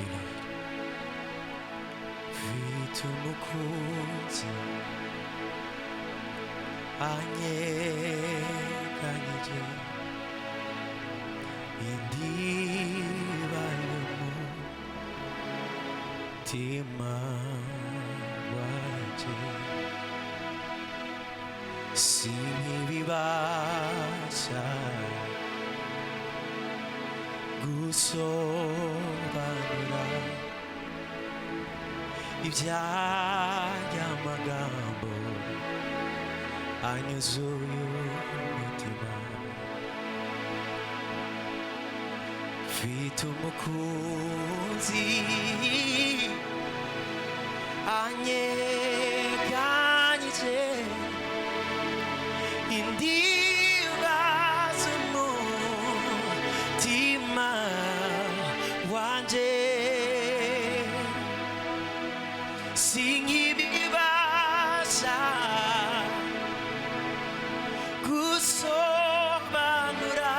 you, Lord. Vitu mukunzi anyeganyije indiba y'umutima wanje sinibibasha gusobanura iby'aya magambo anyuzuye umutima. Mfite umukunzi anyeganyije indiba z'umutima wanje sinkibibasha gusobanura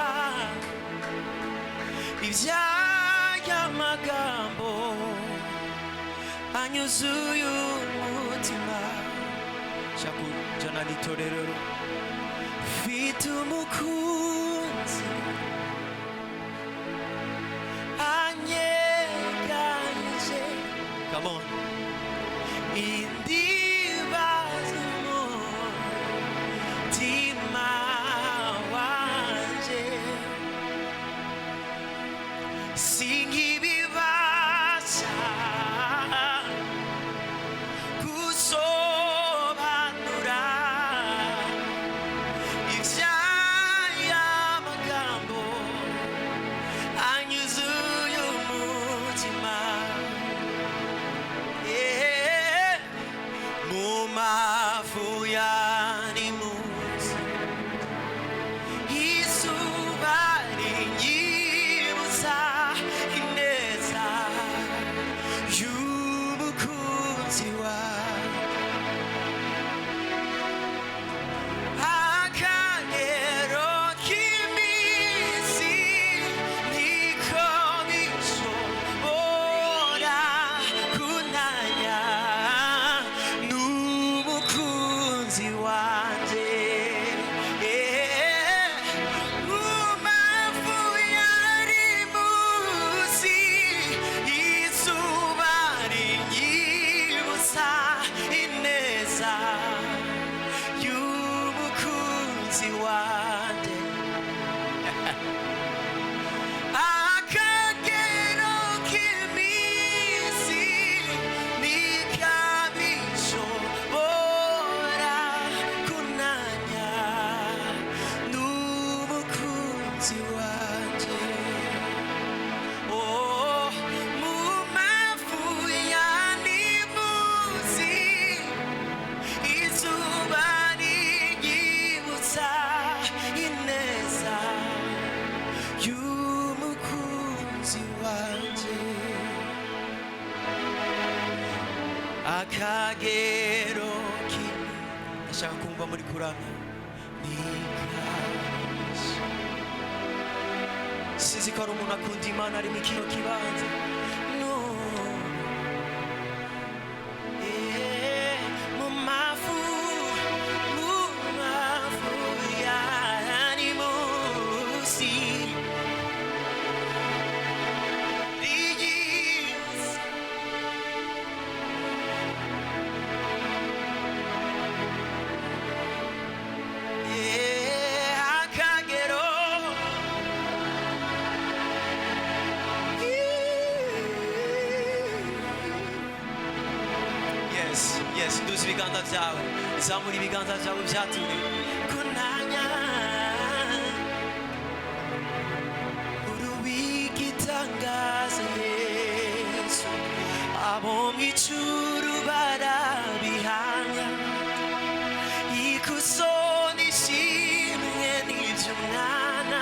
iby'aya magambo anyuzuye umutima. Shaka jana n'itorero. Mfite umukunzi anyeganyije, come on, indiba z'umutima wanje sinkibibasha gusobanura iby'aya magambo anyuzuye umutima. Mu mavu y'animuzi izuba rinyibutsa ineza y'umukunzi wawe, akagero k'iminsi niko bishobora kunanya n'umukunzi wanje. Mu mavu y'animuzi izuba rinyibutsa ineza y'umukunzi wanje, akagero k'iminsi ntikabishobora kunanya n'umukunzi wanje. Oh, mu mavu y'animuzi izuba rinyibutsa ineza y'umukunzi wanje, akagero kini. Ndashaka kumva muri kuramya nikabisha. Sinzi ko ari umuntu akunda Imana ari mu kino kibanza. No. Mu mavu y'animuzi rinyibutsa akagero. Yes, nduzi ibiganza byawe, zamura ibiganza byawe byatumye kunanya uruwigitangaza Yesu, abo mw'ijuru barabihamya, ikuzo n'ishimwe n'iby'umwana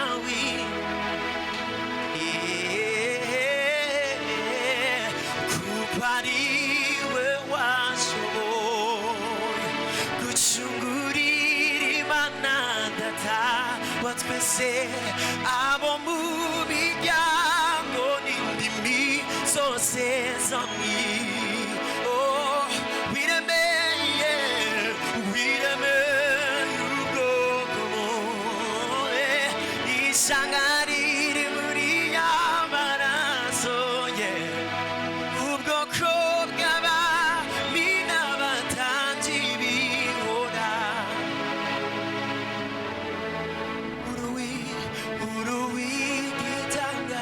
kuko ariwe washoboye gucungurira Imana Data wa twese, abo mu miryango n'indimi zose zo wiremeye ubwoko bwawe ishyanga riri muri y'amaraso ye ubwoko bw'abami n'abatambyi bihora uruwigitanga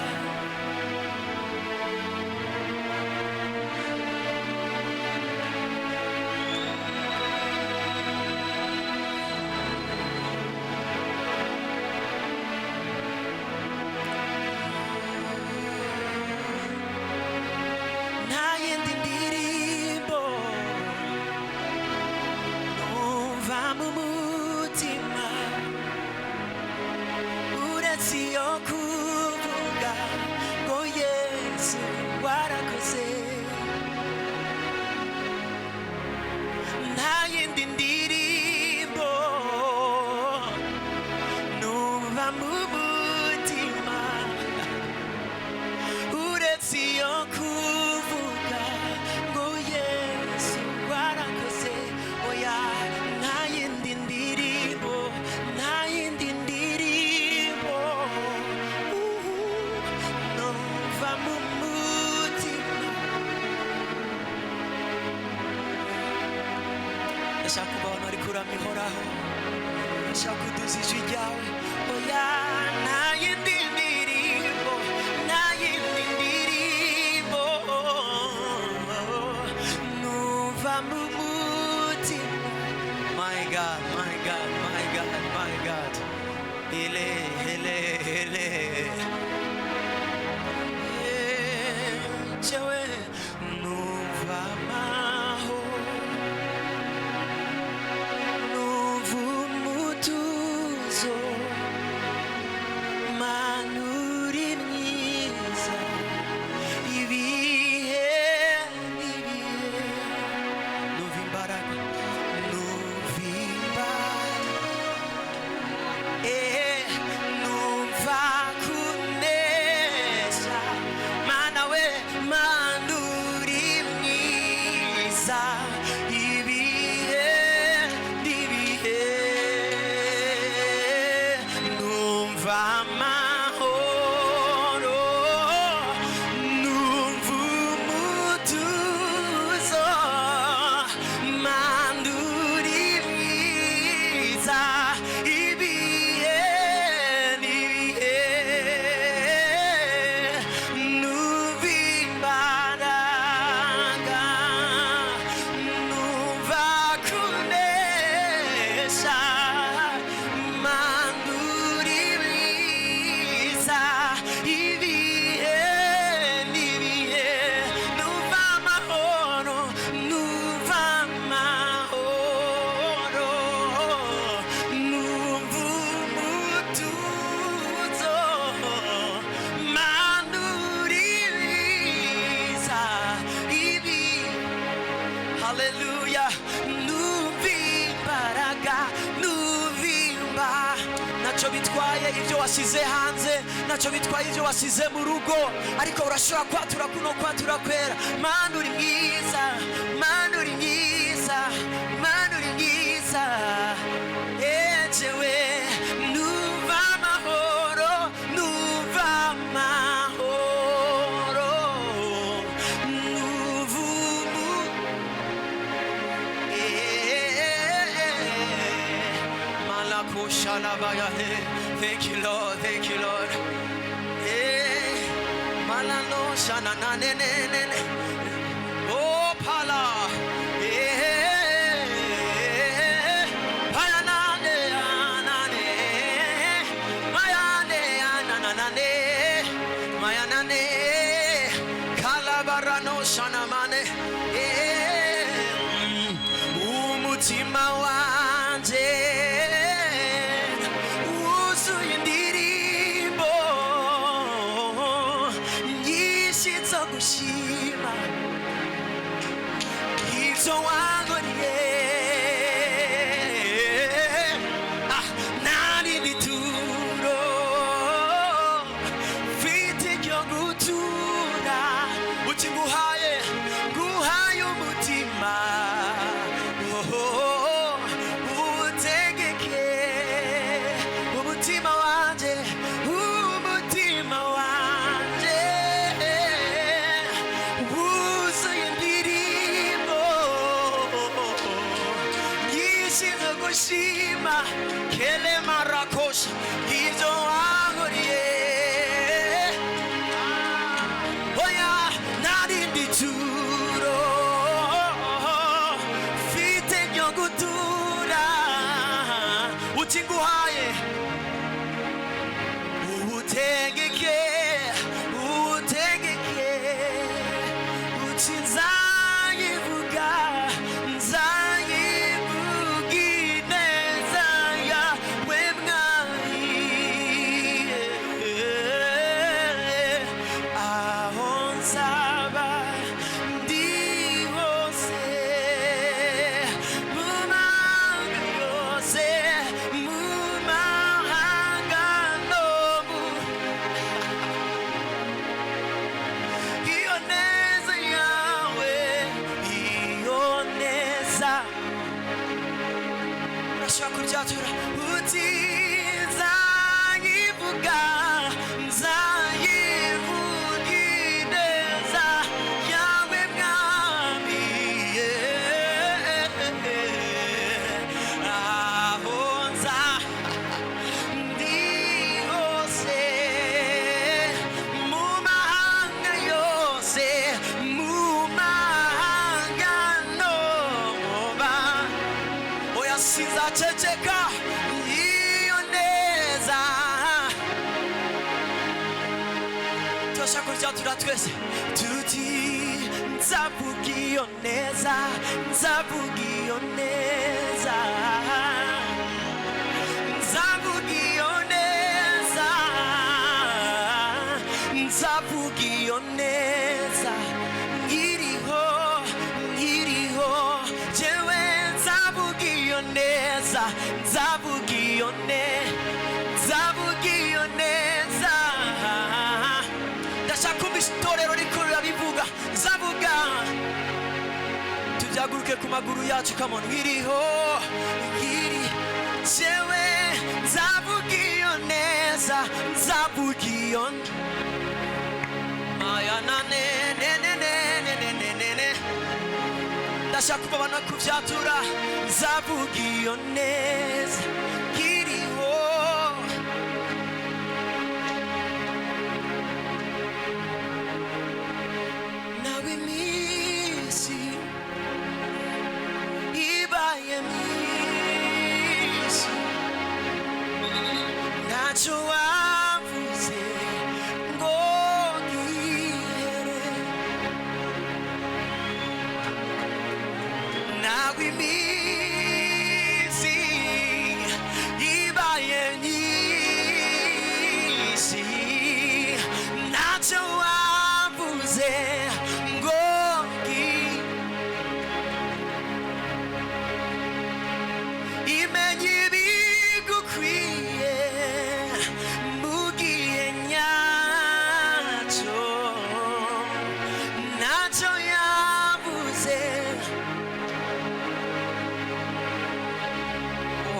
ndashaka kubona ari kuramya ihoraho ndashaka kuduza ijwi ryawe oya nta yindi ndirimbo numva mu mutima my God hele jewe numva hallelujah nuvimba ntacyo bitwaye ibyo wasize hanze ntacyo bitwaye ibyo wasize mu rugo ariko urashobora kwatura kuno kwatura kwera Mana uri mwiza jewe numva amahoro Thank you, Lord. Malano shana na ne ne. Oh pala. Payana ne anane. Mayane ananane. Mayana ne. Kalabarano shana mane. Umutima wanje. Shima Izo wangoriye Nani nituro Fiti kyo gutura uti nguhaye umutima utegeke umutima wanje wuzuye indirimbo nyinshi zo gushima kele marakosha ibyo wankoreye oya narindi turo mfite ryo gutura uti nguhaye utegeke uti nzayivuga ineza yawe mwami aho nzaba ndi hose mu mahanga yose mu mahanga no mu iyo neza yawe iyo neza urashobora kuryatura uti nzayivuga ineza yawe mwami aho nza ndi hose mu mahanga yose mu mahanga no muba oya sinzaceceka iyo neza turashaka kuryatura twese tuti nzavuga iyo neza nzavuga iyo neza nzavuga iyo neza nzavuga iyo neza nkiriho jewe nzavuga iyo neza nzavuga iyo neza ndashaka kumva itorero rikuru rirabivuga nzavuga tubyaguruke ku maguru yacu kamona nkiriho jewe nzavuga iyo neza nzavuga iyo aya nane ndashaka kuba abantu bakuvyatura nzavuga iyo neza nkiriho nawe iminsi ibaye myinshi ntacyo wavuze ngo gihere nawe iminsi ibaye myinshi ntacyo wavuze ngo imenye ibigukwiye mugihe nyacyo ntacyo yavuze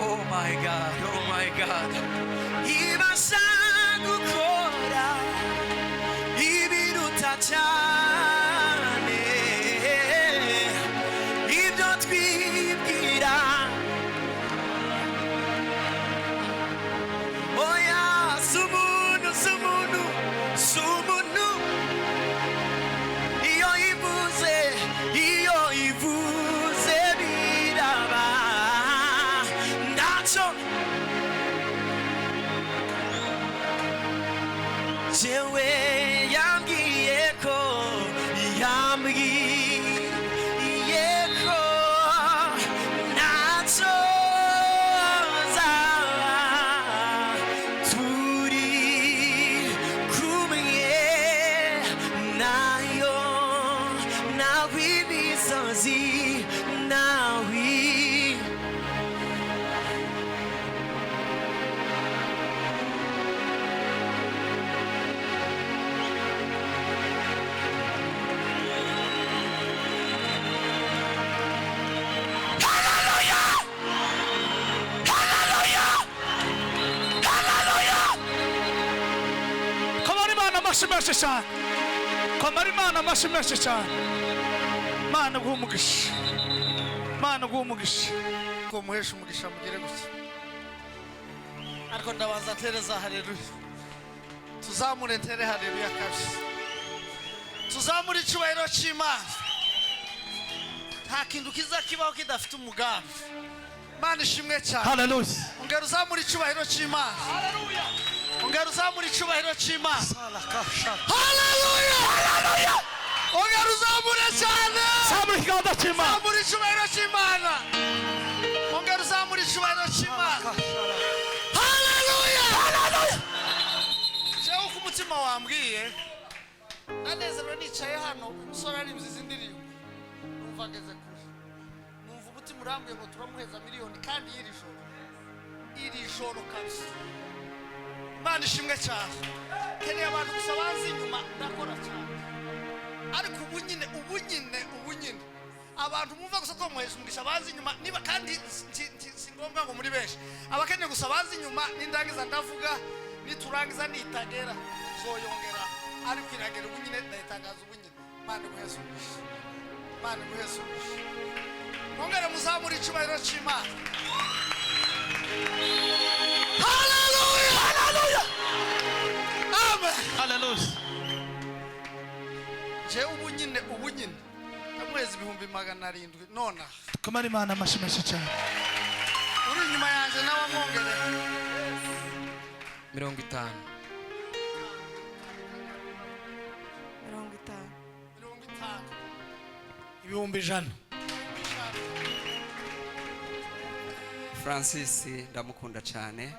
oh my God ibasha gukora ibiruta cyane ibyo twibwira oya sumuntu iyo ivuze biraba ntacyo jewe yambwiye ko ntacyo zaba turi kumwe nayo nawe imisozi nawe menshi cyane. Komera Imana amashyi menshi cyane. Mana guha umugisha. Mana guha umugisha. Ko muhesha umugisha mugire gutya. Ariko ndabanza tereza haleluya. Tuzamure tere haleluya kabisa. Tuzamure icyubahiro cy'Imana. Nta kintu kizakibaho kidafite umugambi. Mana ishimwe cyane. Haleluya. Ongera uzamure icyubahiro cy'Imana. Haleluya. Ongera uzamure icyubahiro cy'Imana. Haleluya. Haleluya. Ongera uzamure cyane. Zamura ikiganza cy'Imana. Zamura icyubahiro cy'Imana. Ongera uzamure icyubahiro cy'Imana. Haleluya. Haleluya. Jewe ku mutima wambwiye nanezerwa nicaye hano umusore ari mzizi ndirimbo numva ngeze kure numva umutima urambuye ngo turamuheza miliyoni kandi iri joro kabisa. Imana ishimwe cyane. Keneye abantu gusa bazi inyuma ndakora cyane ariko ubu nyine abantu mumva gusa ko muheza umugisha bazi inyuma niba kandi si ngombwa ngo muri benshi abakeneye gusa bazi inyuma nindangiza ndavuga niturangiza nitagera zoyongera ariko iragera ubu nyine ndayitangaza ubu nyine. Mana guheza umugisha. Mana guheza umugisha. Mongere muzamura icyubahiro cy'Imana. Haleluya. Haleluya. Amen. Haleluya. Je ubu nyine amwezi 700 nona. Komera Imana amashyi menshi cyane. Uri inyuma yanjye nawe mwongere 50 100,000. Francis ndamukunda cyane.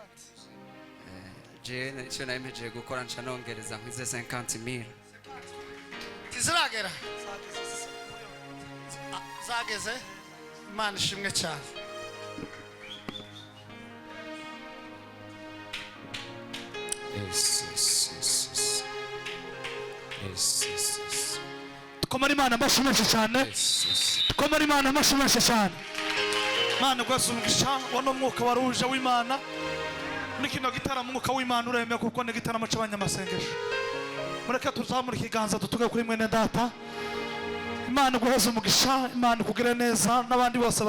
Je nicyo nayemeje gukora nca nongereza nk'ize 50,000. Tiziragera. Zageze. Imana ishimwe cyane. Komera Imana amashyi menshi cyane. Komera Imana amashyi menshi cyane. Mana guheza umugisha wano mwuka waruje w'Imana. Nikino gitaramo umwuka w'Imana uremeye kuko ni gitaramo cy'abanyamasengesho. Mureke tuzamure ikiganza dutuge kuri mwene data. Imana guheza umugisha, Imana kugire neza n'abandi bose